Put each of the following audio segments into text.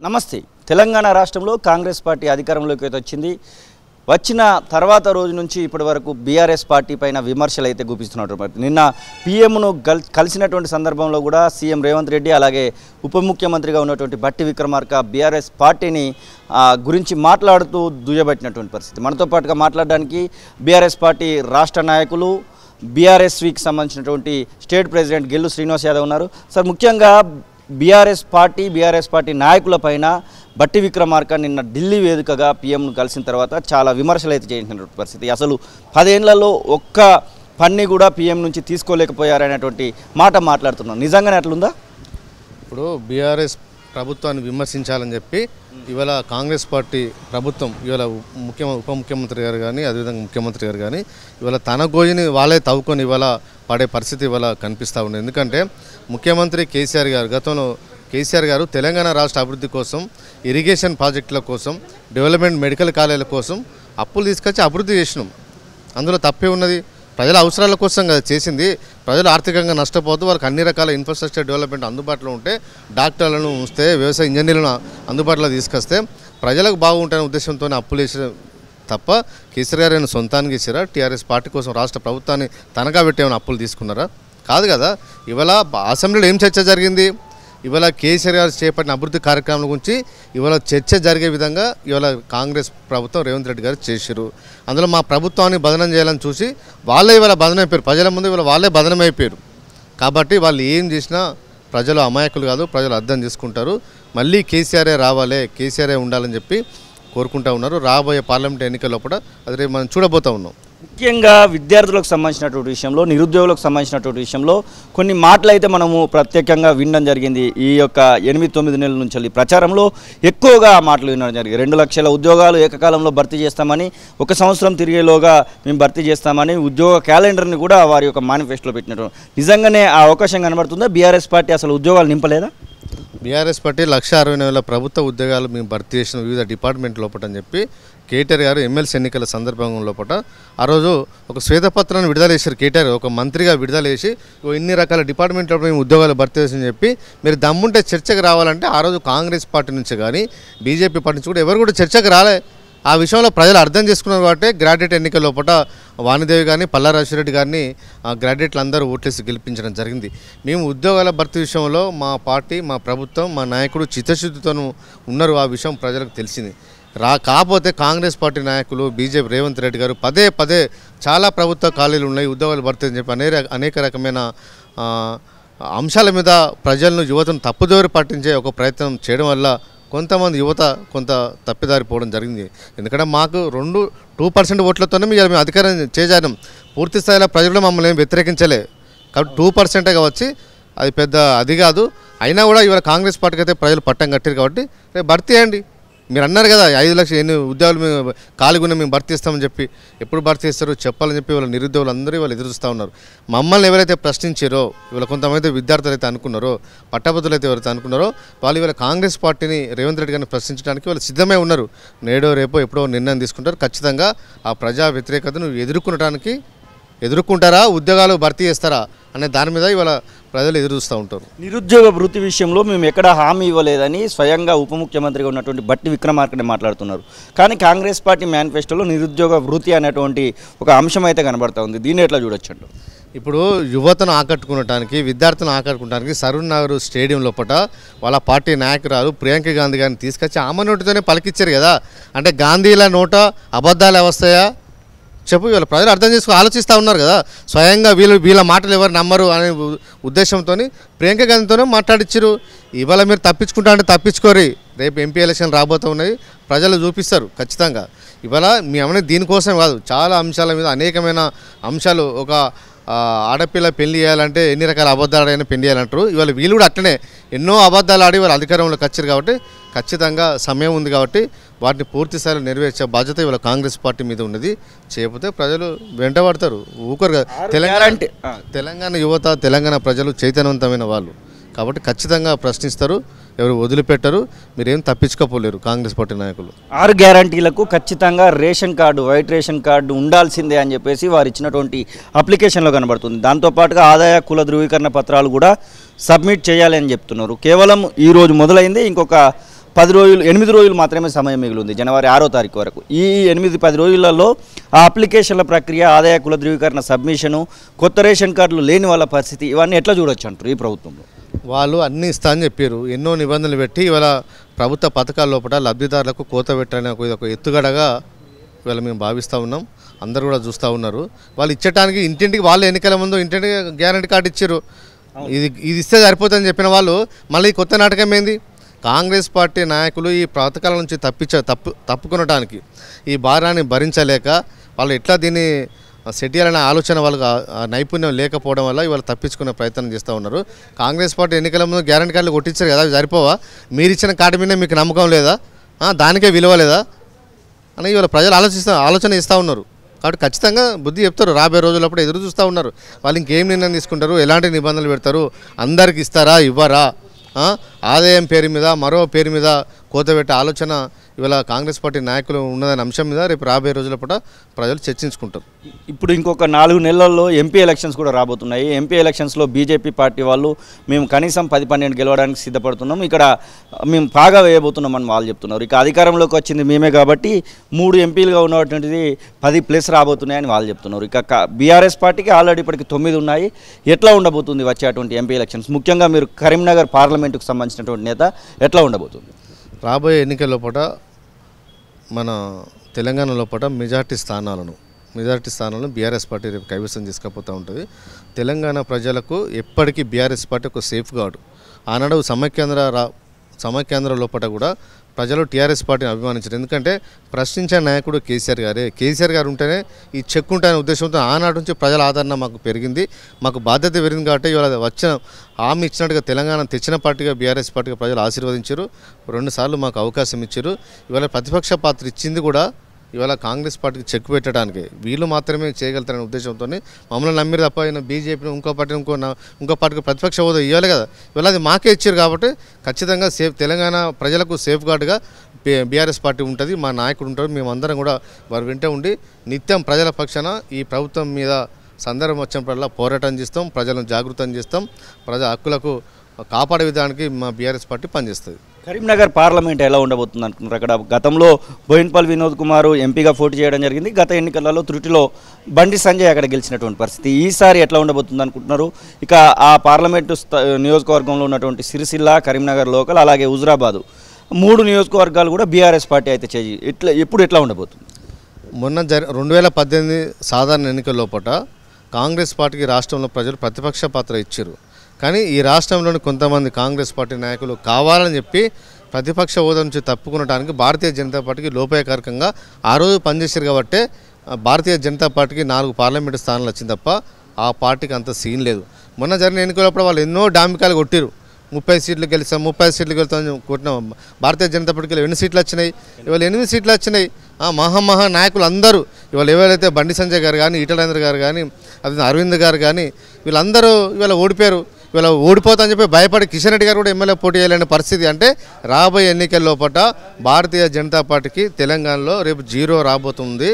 నమస్తే. తెలంగాణ రాష్ట్రంలో కాంగ్రెస్ పార్టీ అధికారంలోకి వచ్చింది. వచ్చిన తర్వాత రోజు నుంచి ఇప్పటి వరకు బీఆర్ఎస్ పార్టీ పైన విమర్శలు అయితే గుప్పిస్తున్నారు. నిన్న పీఎంను కలిసినటువంటి సందర్భంలో కూడా సీఎం రేవంత్ రెడ్డి అలాగే ఉప ముఖ్యమంత్రిగా ఉన్నటువంటి బట్టి విక్రమార్క బీఆర్ఎస్ పార్టీని గురించి మాట్లాడుతూ దుయ్యబట్టినటువంటి పరిస్థితి. మనతో పాటుగా మాట్లాడడానికి బీఆర్ఎస్ పార్టీ రాష్ట్ర నాయకులు బీఆర్ఎస్వికి సంబంధించినటువంటి స్టేట్ ప్రెసిడెంట్ గెల్లు శ్రీనివాస్ యాదవ్ ఉన్నారు. సార్, ముఖ్యంగా బీఆర్ఎస్ పార్టీ నాయకుల పైన బట్టి విక్రమార్క నిన్న ఢిల్లీ వేదికగా పీఎంను కలిసిన తర్వాత చాలా విమర్శలు అయితే చేసిన పరిస్థితి. అసలు 10 ఏళ్లలో ఒక్క పని కూడా పీఎం నుంచి తీసుకోలేకపోయారనేటువంటి మాట మాట్లాడుతున్నాం. నిజంగానే అట్లుందా? ఇప్పుడు బీఆర్ఎస్ ప్రభుత్వాన్ని విమర్శించాలని చెప్పి ఇవాళ కాంగ్రెస్ పార్టీ ప్రభుత్వం ఇవాళ ఉప ముఖ్యమంత్రి గారు కానీ అదేవిధంగా ముఖ్యమంత్రి గారు కానీ ఇవాళ తన గోయిని వాళ్ళే తవ్వుకొని ఇవాళ పడే పరిస్థితి ఇవాళ కనిపిస్తూ ఉంది. ఎందుకంటే ముఖ్యమంత్రి కేసీఆర్ గారు గతంలో తెలంగాణ రాష్ట్ర అభివృద్ధి కోసం, ఇరిగేషన్ ప్రాజెక్టుల కోసం, డెవలప్మెంట్ మెడికల్ కాలేజీల కోసం అప్పులు తీసుకొచ్చి అభివృద్ధి చేసినాం. అందులో తప్పే ఉన్నది. ప్రజల అవసరాల కోసం కదా చేసింది. ప్రజలు ఆర్థికంగా నష్టపోతూ వాళ్ళకి అన్ని రకాల ఇన్ఫ్రాస్ట్రక్చర్ డెవలప్మెంట్ అందుబాటులో ఉంటే, డాక్టర్లను ఉంచితే, వ్యవసాయ ఇంజనీర్లను అందుబాటులో తీసుకొస్తే ప్రజలకు బాగుంటాయనే ఉద్దేశంతో అప్పులు వేసిన తప్ప కేసీఆర్ గారు అయినా సొంతానికి ఇచ్చారా? టీఆర్ఎస్ పార్టీ కోసం రాష్ట్ర ప్రభుత్వాన్ని తనఖా పెట్టేమైనా అప్పులు తీసుకున్నారా? కాదు కదా. ఇవాళ అసెంబ్లీలో ఏం చర్చ జరిగింది? ఇవాళ కేసీఆర్ గారు చేపట్టిన అభివృద్ధి కార్యక్రమాల గురించి ఇవాళ చర్చ జరిగే విధంగా ఇవాళ కాంగ్రెస్ ప్రభుత్వం రేవంత్ రెడ్డి గారు చేశారు. అందులో మా ప్రభుత్వాన్ని బదనం చేయాలని చూసి వాళ్ళే ఇవాళ బదనమైపోయారు. ప్రజల ముందు ఇవాళ వాళ్ళే బదనమైపోయారు. కాబట్టి వాళ్ళు ఏం చేసినా ప్రజలు అమాయకులు కాదు, ప్రజలు అర్థం చేసుకుంటారు. మళ్ళీ కేసీఆరే రావాలి, కేసీఆరే ఉండాలని చెప్పి కోరుకుంటూ ఉన్నారు. రాబోయే పార్లమెంట్ ఎన్నికల్లో కూడా అది రేపు మనం చూడబోతూ ఉన్నాం. ముఖ్యంగా విద్యార్థులకు సంబంధించినటువంటి విషయంలో, నిరుద్యోగులకు సంబంధించినటువంటి విషయంలో కొన్ని మాటలు అయితే మనము ప్రత్యేకంగా వినడం జరిగింది. ఈ యొక్క 8-9 నెలల నుంచి ప్రచారంలో ఎక్కువగా మాటలు వినడం జరిగింది. 2 లక్షల ఉద్యోగాలు ఏకకాలంలో భర్తీ చేస్తామని, 1 సంవత్సరం తిరిగేలోగా మేము భర్తీ చేస్తామని ఉద్యోగ క్యాలెండర్ని కూడా వారి యొక్క మేనిఫెస్టోలో పెట్టినట్టు. నిజంగానే ఆ అవకాశం కనబడుతుందా? బీఆర్ఎస్ పార్టీ అసలు ఉద్యోగాలు నింపలేదా? బీఆర్ఎస్ పార్టీ 1,60,000 ప్రభుత్వ ఉద్యోగాలు మేము భర్తీ చేసిన వివిధ డిపార్ట్మెంట్ లోపల అని చెప్పి కేటీఆర్ గారు ఎమ్మెల్సీ ఎన్నికల సందర్భం లోపల ఆ రోజు ఒక శ్వేతపత్రాన్ని విడుదల చేశారు. కేటీఆర్ ఒక మంత్రిగా విడుదల చేసి ఇన్ని రకాల డిపార్ట్మెంట్లో మేము ఉద్యోగాలు భర్తీ చేసి చెప్పి మీరు దమ్ముంటే చర్చకు రావాలంటే ఆ రోజు కాంగ్రెస్ పార్టీ నుంచి కానీ బీజేపీ పార్టీ నుంచి కూడా ఎవరు కూడా చర్చకు రాలే. ఆ విషయంలో ప్రజలు అర్థం చేసుకున్నారు కాబట్టి గ్రాడ్యుయేట్ ఎన్నికల లోపల వాణిదేవి గారిని, పల్లారాజరెడ్డి గారిని గ్రాడ్యుయేట్లు అందరూ ఓట్లేసి గెలిపించడం జరిగింది. మేము ఉద్యోగాల భర్తీ విషయంలో మా పార్టీ, మా ప్రభుత్వం, మా నాయకుడు చిత్తశుద్ధితో ఉన్నారు. ఆ విషయం ప్రజలకు తెలిసింది. కాకపోతే కాంగ్రెస్ పార్టీ నాయకులు బీజేపీ రేవంత్ రెడ్డి గారు పదే చాలా ప్రభుత్వ ఖాళీలు ఉన్నాయి, ఉద్యోగాలు భర్తీ అని చెప్పి అనేక రకమైన అంశాల మీద ప్రజలను, యువతను తప్పుదోరి పట్టించే ఒక ప్రయత్నం చేయడం వల్ల కొంతమంది యువత కొంత తప్పిదారిపోవడం జరిగింది. ఎందుకంటే మాకు 2% ఓట్లతోనే మేము అధికారం చేజారం. పూర్తి స్థాయిలో ప్రజలు మమ్మల్ని ఏం వ్యతిరేకించలే. కాబట్టి 2%గా వచ్చి అది పెద్ద అది కాదు. అయినా కూడా ఇవాళ కాంగ్రెస్ పార్టీకి అయితే ప్రజలు పట్టం కట్టారు. కాబట్టి రేపు భర్తీ చేయండి. మీరు అన్నారు కదా 5 లక్షలు ఎన్ని ఉద్యోగాలు మేము ఖాళీగా మేము భర్తీ ఇస్తామని చెప్పి. ఎప్పుడు భర్తీ ఇస్తారో చెప్పాలని చెప్పి వాళ్ళ నిరుద్యోగులు అందరూ వాళ్ళు ఎదురుస్తూ ఉన్నారు. మమ్మల్ని ఎవరైతే ప్రశ్నించారో, ఇవాళ కొంతమంది విద్యార్థులు అయితే అనుకున్నారో, పట్టభద్రులు అయితే ఎవరైతే అనుకున్నారో వాళ్ళు ఇవాళ కాంగ్రెస్ పార్టీని రేవంత్ రెడ్డి గారిని ప్రశ్నించడానికి వాళ్ళు సిద్ధమై ఉన్నారు. నేడో రేపో ఎప్పుడో నిర్ణయం తీసుకుంటారు. ఖచ్చితంగా ఆ ప్రజా వ్యతిరేకతను ఎదుర్కొంటారా, ఉద్యోగాలు భర్తీ చేస్తారా అనే దాని మీద ఇవాళ ప్రజలు ఎదురుస్తూ ఉంటారు. నిరుద్యోగ వృత్తి విషయంలో మేము ఎక్కడా హామీ ఇవ్వలేదని స్వయంగా ఉప ముఖ్యమంత్రిగా ఉన్నటువంటి బట్టి విక్రమార్కనే మాట్లాడుతున్నారు. కానీ కాంగ్రెస్ పార్టీ మేనిఫెస్టోలో నిరుద్యోగ వృత్తి అనేటువంటి ఒక అంశం అయితే కనబడతా ఉంది. దీన్ని ఎట్లా చూడొచ్చు? ఇప్పుడు యువతను ఆకట్టుకునడానికి, విద్యార్థులను ఆకట్టుకోవడానికి సరూర్ నగర్ స్టేడియం లోపల వాళ్ళ పార్టీ నాయకురాలు ప్రియాంక గాంధీ గారిని తీసుకొచ్చి ఆమె నోటితోనే పలికిచ్చారు కదా. అంటే గాంధీల నోట అబద్ధాలు వస్తాయా చెప్పు? వీళ్ళ ప్రజలు అర్థం చేసుకుని ఆలోచిస్తూ ఉన్నారు కదా. స్వయంగా వీళ్ళ మాటలు ఎవరు నమ్మరు అనే ఉద్దేశంతో ప్రియాంక గాంధీతోనే మాట్లాడిచ్చారు. ఇవాళ మీరు తప్పించుకుంటా తప్పించుకోరి. రేపు ఎంపీ ఎలక్షన్ రాబోతూ ఉన్నాయి, ప్రజలు చూపిస్తారు ఖచ్చితంగా. ఇవాళ మీ అమ్మని దీనికోసం కాదు, చాలా అంశాల మీద అనేకమైన అంశాలు. ఒక ఆడపిల్ల పెళ్లి చేయాలంటే ఎన్ని రకాల అబద్ధాలు ఆడైనా పెళ్లి చేయాలంటారు. ఇవాళ వీళ్ళు కూడా అట్లనే ఎన్నో అబద్ధాలు ఆడి వాళ్ళ అధికారంలోకి వచ్చారు. కాబట్టి ఖచ్చితంగా సమయం ఉంది కాబట్టి వాటిని పూర్తి స్థాయిలో నెరవేర్చే బాధ్యత ఇవాళ కాంగ్రెస్ పార్టీ మీద ఉన్నది. చేయకపోతే ప్రజలు వెంటబడతారు, ఊకరు కదా. తెలంగాణ యువత, తెలంగాణ ప్రజలు చైతన్యవంతమైన వాళ్ళు కాబట్టి ఖచ్చితంగా ప్రశ్నిస్తారు, ఎవరు వదిలిపెట్టరు. మీరేం తప్పించుకోపోలేరు కాంగ్రెస్ పార్టీ నాయకులు. 6 గ్యారంటీలకు ఖచ్చితంగా ration card, white ration card ఉండాల్సిందే అని చెప్పేసి వారు ఇచ్చినటువంటి అప్లికేషన్లో కనబడుతుంది. దాంతోపాటుగా ఆదాయ కుల ధృవీకరణ పత్రాలు కూడా సబ్మిట్ చేయాలి అని చెప్తున్నారు. కేవలం ఈరోజు మొదలైంది, ఇంకొక 10 రోజులు 8 రోజులు మాత్రమే సమయం మిగిలింది జనవరి 6వ తారీఖు వరకు. ఈ 8-10 రోజులలో ఆ అప్లికేషన్ల ప్రక్రియ, ఆదాయ కుల ధృవీకరణ సబ్మిషను, కొత్త రేషన్ కార్డులు లేని వాళ్ళ పరిస్థితి ఇవన్నీ ఎట్లా చూడొచ్చు అంటారు ఈ ప్రభుత్వంలో? వాళ్ళు అన్నీ ఇస్తా అని చెప్పారు, ఎన్నో నిబంధనలు పెట్టి ఇవాళ ప్రభుత్వ పథకాల లోపల లబ్ధిదారులకు కోత పెట్టాలని ఒక ఎత్తుగడగా ఇవాళ మేము భావిస్తూ ఉన్నాం. అందరూ కూడా చూస్తూ ఉన్నారు. వాళ్ళు ఇచ్చటానికి ఇంటింటికి వాళ్ళు ఎన్నికల ముందు ఇంటింటికి గ్యారంటీ కార్డు ఇచ్చారు. ఇది ఇస్తే సరిపోతుందని చెప్పిన వాళ్ళు మళ్ళీ కొత్త నాటకం ఏంది? కాంగ్రెస్ పార్టీ నాయకులు ఈ పథకాల నుంచి తప్పుకొనడానికి ఈ భారాన్ని భరించలేక వాళ్ళు ఎట్లా దీన్ని సెట్ చేయాలనే ఆలోచన వాళ్ళకి నైపుణ్యం లేకపోవడం వల్ల ఇవాళ తప్పించుకునే ప్రయత్నం చేస్తూ ఉన్నారు. కాంగ్రెస్ పార్టీ ఎన్నికల ముందు గ్యారంటీ కార్డులు కొట్టించారు కదా, సరిపోవా? మీరు ఇచ్చిన కార్డు మీద మీకు నమ్మకం లేదా? దానికే విలువ లేదా అని ఇవాళ ప్రజలు ఆలోచన ఇస్తూ ఉన్నారు. కాబట్టి ఖచ్చితంగా బుద్ధి చెప్తారు. రాబోయే రోజులప్పుడు ఎదురు చూస్తూ ఉన్నారు. వాళ్ళు ఇంకేం నిర్ణయం తీసుకుంటారు, ఎలాంటి నిబంధనలు పెడతారు, అందరికి ఇస్తారా ఇవ్వరా, ఆదాయం పేరు మీద మరో పేరు మీద కోత పెట్టే ఆలోచన ఇవాళ కాంగ్రెస్ పార్టీ నాయకులు ఉన్నదనే అంశం మీద రేపు రాబోయే రోజుల పూట ప్రజలు చర్చించుకుంటారు. ఇప్పుడు ఇంకొక 4 నెలల్లో ఎంపీ ఎలక్షన్స్ కూడా రాబోతున్నాయి. ఎంపీ ఎలక్షన్స్లో బీజేపీ పార్టీ వాళ్ళు మేము కనీసం 10-12 గెలవడానికి సిద్ధపడుతున్నాం, ఇక్కడ మేము బాగా వేయబోతున్నామని వాళ్ళు చెప్తున్నారు. ఇక అధికారంలోకి వచ్చింది మేమే కాబట్టి 3 ఎంపీలుగా ఉన్నటువంటిది 10+ రాబోతున్నాయని వాళ్ళు చెప్తున్నారు. ఇక బీఆర్ఎస్ పార్టీకి ఆల్రెడీ ఇప్పటికి 9 ఉన్నాయి. ఎట్లా ఉండబోతుంది వచ్చేటువంటి ఎంపీ ఎలక్షన్స్? ముఖ్యంగా మీరు కరీంనగర్ పార్లమెంటుకు సంబంధించినటువంటి నేత ఎట్లా ఉండబోతుంది? రాబోయే ఎన్నికల లోపల మన తెలంగాణ లోపల మెజార్టీ స్థానాలను బీఆర్ఎస్ పార్టీ రేపు కైవసం తీసుకపోతూ ఉంటుంది. తెలంగాణ ప్రజలకు ఎప్పటికీ బీఆర్ఎస్ పార్టీ ఒక సేఫ్ గార్డు. ఆనాడు సమైక్యాంధ్ర లోపల కూడా ప్రజలు టీఆర్ఎస్ పార్టీని అభిమానించారు. ఎందుకంటే ప్రశ్నించే నాయకుడు కేసీఆర్ గారు ఉంటేనే ఈ చెక్ ఉంటాయనే ఉద్దేశంతో ఆనాటి నుంచి ప్రజల ఆదరణ మాకు పెరిగింది, మాకు బాధ్యత పెరిగింది. కాబట్టి ఇవాళ వచ్చిన హామీ ఇచ్చినట్టుగా తెలంగాణ తెచ్చిన పార్టీగా బీఆర్ఎస్ పార్టీగా ప్రజలు ఆశీర్వదించారు. 2 సార్లు మాకు అవకాశం ఇచ్చారు. ఇవాళ ప్రతిపక్ష పాత్ర ఇచ్చింది కూడా ఇవాళ కాంగ్రెస్ పార్టీకి చెక్ పెట్టడానికి వీళ్ళు మాత్రమే చేయగలుగుతారనే ఉద్దేశంతో మమ్మల్ని నమ్మిరు తప్ప ఆయన బీజేపీని ఇంకో పార్టీకి ప్రతిపక్ష హోదా ఇవ్వాలి కదా, ఇవాళ అది మాకే ఇచ్చారు. కాబట్టి ఖచ్చితంగా తెలంగాణ ప్రజలకు సేఫ్ గార్డుగా బీఆర్ఎస్ పార్టీ ఉంటుంది, మా నాయకుడు ఉంటారు. మేమందరం కూడా వారు వెంట ఉండి నిత్యం ప్రజల పక్షాన ఈ ప్రభుత్వం మీద సందర్భం వచ్చినప్పుడల్లా పోరాటం చేస్తాం, ప్రజలను జాగృతం చేస్తాం, ప్రజా హక్కులకు కాపాడే విధానానికి మా బీఆర్ఎస్ పార్టీ పనిచేస్తుంది. కరీంనగర్ పార్లమెంట్ ఎలా ఉండబోతుంది అనుకుంటున్నారు? అక్కడ గతంలో బోయిన్పల్లి వినోద్ కుమార్ ఎంపీగా పోటీ చేయడం జరిగింది. గత ఎన్నికలలో త్రుటిలో బండి సంజయ్ అక్కడ గెలిచినటువంటి పరిస్థితి. ఈసారి ఎట్లా ఉండబోతుంది అనుకుంటున్నారు? ఇక ఆ పార్లమెంటు నియోజకవర్గంలో ఉన్నటువంటి సిరిసిల్ల, కరీంనగర్ లోకల్, అలాగే హుజురాబాదు 3 నియోజకవర్గాలు కూడా బీఆర్ఎస్ పార్టీ అయితే ఎట్లా ఉండబోతుంది? మొన్న 2018 సాధారణ ఎన్నికల లోపల కాంగ్రెస్ పార్టీకి రాష్ట్రంలో ప్రజలు ప్రతిపక్ష పాత్ర ఇచ్చారు. కానీ ఈ రాష్ట్రంలోని కొంతమంది కాంగ్రెస్ పార్టీ నాయకులు కావాలని చెప్పి ప్రతిపక్ష హోదా నుంచి తప్పుకునడానికి భారతీయ జనతా పార్టీకి లోపాయకారకంగా ఆ రోజు పనిచేశారు. కాబట్టి భారతీయ జనతా పార్టీకి 4 పార్లమెంటు స్థానాలు వచ్చింది తప్ప ఆ పార్టీకి అంత సీన్ లేదు. మొన్న జరిగిన ఎన్నికలప్పుడు వాళ్ళు ఎన్నో డాంబికాలు కొట్టిరు. 30 సీట్లు గెలుస్తాం, 30 సీట్లు గెలుస్తామని కొట్టిన భారతీయ జనతా పార్టీకి 8 సీట్లు వచ్చినాయి. ఇవాళ 8 సీట్లు వచ్చినాయి. మహా నాయకులు అందరూ ఇవాళ ఎవరైతే బండి సంజయ్ గారు కానీ, ఈటలేంద్ర గారు కానీ, అదే అరవింద్ గారు కానీ వీళ్ళందరూ ఇవాళ ఓడిపోయారు. ఇవాళ ఓడిపోతా అని చెప్పి భయపడి కిషన్ రెడ్డి గారు కూడా ఎమ్మెల్యే పోటీ చేయాలనే పరిస్థితి. అంటే రాబోయే ఎన్నికల లోపల భారతీయ జనతా పార్టీకి తెలంగాణలో రేపు 0 రాబోతుంది.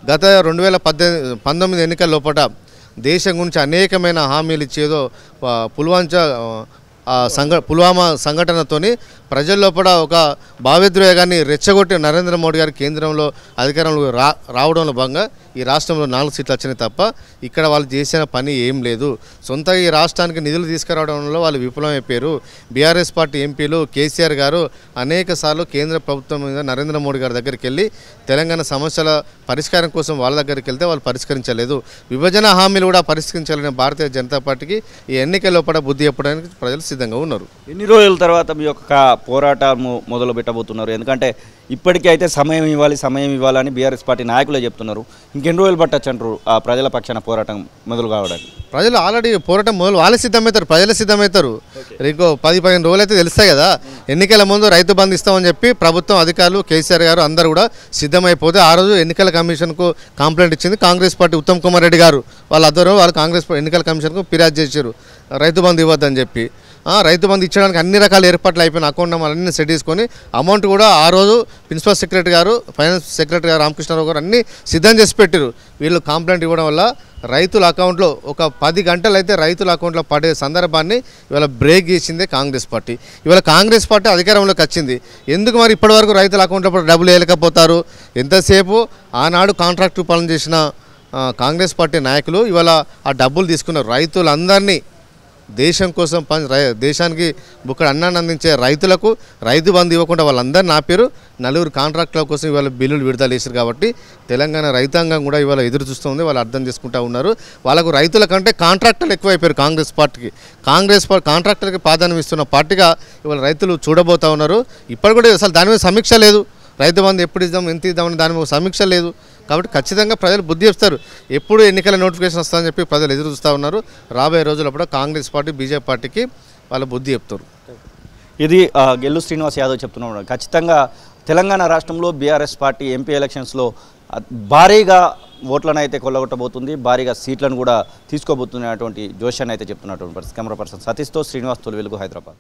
గత 2019 ఎన్నికల లోపల దేశం గురించి అనేకమైన హామీలు ఇచ్చేదో పుల్వామా సంఘటనతోని ప్రజల లోపల ఒక భావోద్వేగాన్ని రెచ్చగొట్టి నరేంద్ర మోడీ గారు కేంద్రంలో అధికారంలో రావడంలో భాగంగా ఈ రాష్ట్రంలో 4 సీట్లు వచ్చినాయి తప్ప ఇక్కడ వాళ్ళు చేసిన పని ఏం లేదు. సొంతగా ఈ రాష్ట్రానికి నిధులు తీసుకురావడంలో వాళ్ళు విఫలమైపోయారు. బీఆర్ఎస్ పార్టీ ఎంపీలు కేసీఆర్ గారు అనేక సార్లు కేంద్ర ప్రభుత్వం మీద నరేంద్ర మోడీ గారి దగ్గరికి వెళ్ళి తెలంగాణ సమస్యల పరిష్కారం కోసం వాళ్ళ దగ్గరికి వెళ్తే వాళ్ళు పరిష్కరించలేదు. విభజన హామీలు కూడా పరిష్కరించాలని భారతీయ జనతా పార్టీకి ఈ ఎన్నికల లోపల బుద్ధి చెప్పడానికి ప్రజలు సిద్ధంగా ఉన్నారు. ఎన్ని రోజుల తర్వాత మీ యొక్క పోరాటము మొదలు పెట్టబోతున్నారు? ఎందుకంటే ఇప్పటికీ అయితే సమయం ఇవ్వాలని బీఆర్ఎస్ పార్టీ నాయకులే చెప్తున్నారు. ఇంకెన్ని రోజులు పట్టచ్చు అంటారు ఆ ప్రజల పక్షాన పోరాటం మొదలు కావడానికి? ప్రజలు ఆల్రెడీ పోరాటం వాళ్ళే సిద్ధమవుతారు, ప్రజలు సిద్ధమవుతారు. ఇంకో 10-15 రోజులు అయితే తెలుస్తాయి కదా. ఎన్నికల ముందు రైతు బంధు ఇస్తామని చెప్పి ప్రభుత్వం అధికారులు కేసీఆర్ గారు అందరూ కూడా సిద్ధమైపోతే ఆ రోజు ఎన్నికల కమిషన్కు కంప్లైంట్ ఇచ్చింది కాంగ్రెస్ పార్టీ. ఉత్తమ్ కుమార్ రెడ్డి గారు వాళ్ళు కాంగ్రెస్ ఎన్నికల కమిషన్కు ఫిర్యాదు చేశారు రైతు బంధు ఇవ్వద్దని చెప్పి. రైతు బంధు ఇచ్చడానికి అన్ని రకాల ఏర్పాట్లు అయిపోయిన అకౌంట్ నెంబర్ అన్నీ సెట్ చేసుకొని అమౌంట్ కూడా ఆ రోజు ప్రిన్సిపల్ సెక్రటరీ గారు, ఫైనాన్స్ సెక్రటరీ గారు రామకృష్ణారావు గారు అన్నీ సిద్ధం చేసి పెట్టారు. వీళ్ళు కంప్లైంట్ ఇవ్వడం వల్ల రైతుల అకౌంట్లో ఒక 10 గంటలు అయితే రైతుల అకౌంట్లో పడే సందర్భాన్ని ఇవాళ బ్రేక్ చేసిందే కాంగ్రెస్ పార్టీ. ఇవాళ కాంగ్రెస్ పార్టీ అధికారంలోకి వచ్చింది. ఎందుకు మరి ఇప్పటివరకు రైతుల అకౌంట్లో డబ్బులు వేయలేకపోతారు? ఎంతసేపు ఆనాడు కాంట్రాక్టు పాలన చేసిన కాంగ్రెస్ పార్టీ నాయకులు ఇవాళ ఆ డబ్బులు తీసుకున్నారు. రైతులందరినీ దేశం కోసం దేశానికి బుక్కడ అన్నాన్ని అందించే రైతులకు రైతు బంధు ఇవ్వకుండా వాళ్ళందరినీ ఆపారు. 4 కాంట్రాక్టుల కోసం ఇవాళ బిల్లులు విడుదల చేశారు. కాబట్టి తెలంగాణ రైతాంగం కూడా ఇవాళ ఎదురు చూస్తుంది. వాళ్ళు అర్థం చేసుకుంటూ ఉన్నారు. వాళ్ళకు రైతుల కంటే కాంట్రాక్టర్లు ఎక్కువైపోయారు కాంగ్రెస్ పార్టీకి. కాంట్రాక్టర్కి ప్రాధాన్యం ఇస్తున్న పార్టీగా ఇవాళ రైతులు చూడబోతూ ఉన్నారు. ఇప్పటి కూడా అసలు దాని మీద సమీక్ష లేదు. రైతు బంధు ఎప్పుడు ఇద్దాం, ఎంత ఇద్దామని దాని మీద సమీక్ష లేదు. కాబట్టి ఖచ్చితంగా ప్రజలు బుద్ధి చెప్తారు. ఎప్పుడు ఎన్నికల నోటిఫికేషన్ వస్తుందని చెప్పి ప్రజలు ఎదురు చూస్తూ ఉన్నారు. రాబోయే రోజుల్లో కాంగ్రెస్ పార్టీ బీజేపీ పార్టీకి వాళ్ళు బుద్ధి చెప్తారు. ఇది గెల్లు శ్రీనివాస్ యాదవ్ చెప్తున్నాడు. ఖచ్చితంగా తెలంగాణ రాష్ట్రంలో బీఆర్ఎస్ పార్టీ ఎంపీ ఎలక్షన్స్లో భారీగా ఓట్లను అయితే కొల్లగొట్టబోతుంది, భారీగా సీట్లను కూడా తీసుకోబోతున్నటువంటి జోష్ అని అయితే చెప్తున్నటువంటి కెమెరా పర్సన్ సతీష్తో శ్రీనివాస్ తొలి వెలుగు, హైదరాబాద్.